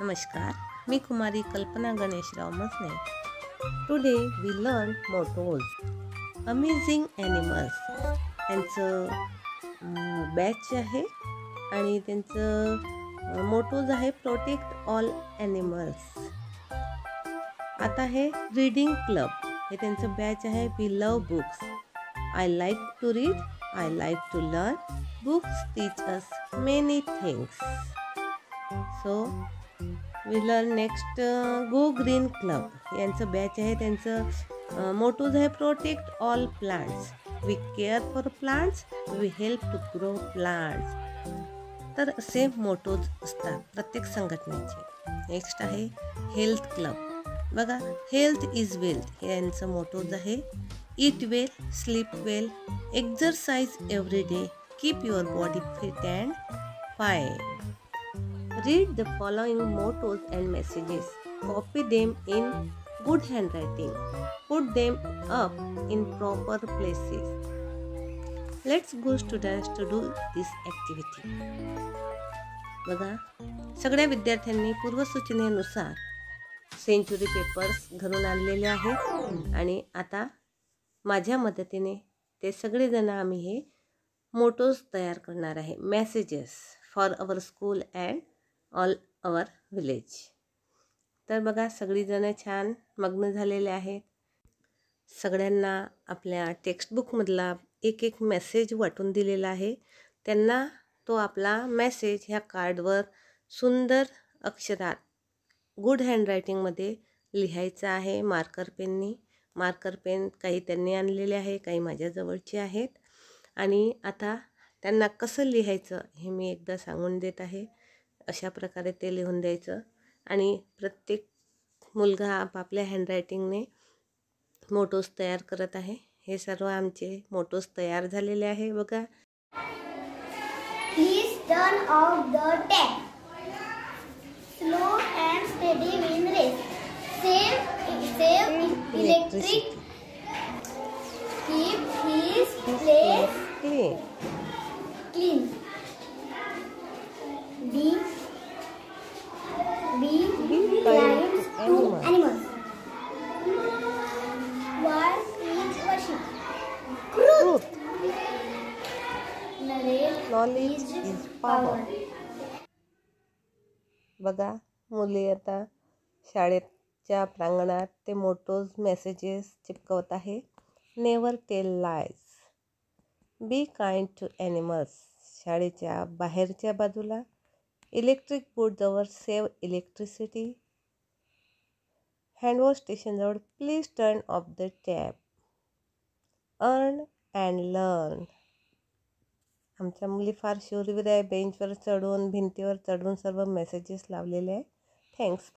नमस्कार, मी कुमारी Kalpana Ganeshrao Masne. Today we learn mottos, amazing animals. त्यांचं बॅच आहे आणि त्यांचं मोटोज आहे प्रोटेक्ट ऑल ॲनिमल्स. आता आहे रीडिंग क्लब, हे त्यांचं बॅच आहे. We love books, I like to read, I like to learn, books teach us many things. So we learn next go green club, यांचं बॅच आहे. त्यांचं mottos आहे protect all plants, we care for plants, we help to grow plants. तर असे mottos असतात प्रत्येक संघटनेचे. Next आहे हेल्थ क्लब. बघा, हेल्थ इज वेल्थ, हे यांचं मोटोज आहे. Eat well, sleep well, exercise every day, keep your body fit and fine. Read the following mottos and messages. Copy them in good handwriting. Put them up in proper places. Let's go students to do this activity. बघा, सगळ्या विद्यार्थ्यांनी पूर्वसूचनेनुसार century papers घरून आणलेले आहेत आणि आता माझ्या मदतीने ते सगळेजण आम्ही हे मोटोज तयार करणार आहे. Messages for our school and all our village. तर बघा, सगळीजणं छान मग्न झालेले आहेत. सगळ्यांना आपल्या टेक्स्टबुकमधला एक एक मेसेज वाटून दिलेला आहे. त्यांना तो आपला मेसेज ह्या कार्डवर सुंदर अक्षरात गुड हँडरायटिंगमध्ये लिहायचा आहे मार्कर पेननी. मार्कर पेन काही त्यांनी आणलेले आहे, काही माझ्याजवळचे आहेत. आणि आता त्यांना कसं लिहायचं हे मी एकदा सांगून देत आहे. अशा प्रकारे ते लिहून द्यायचं आणि प्रत्येक मुलगा आपापल्या हँडरायटिंगने मोटोज तयार करत आहे. हे सर्व आमचे मोटोज तयार झालेले आहे. बघा, please turn off the tap, slow and steady win race, save electric, keep his place clean, be kind to animals, work is worship, truth, knowledge is power. बघा, मुले आता शाळेच्या प्रांगणात ते मोटोज मेसेजेस चिपकवत आहे. Never tell lies, be kind to animals. शाळेच्या बाहेरच्या बाजूला इलेक्ट्रिक बोर्डजवळ सेव्ह इलेक्ट्रिसिटी. हँडवॉश स्टेशनजवळ please turn off the tap. Earn and learn. आमच्या मुली फार शूरवीर आहे. बेंचवर चढून, भिंतीवर चढून सर्व मेसेजेस लावलेले आहे. थँक्स.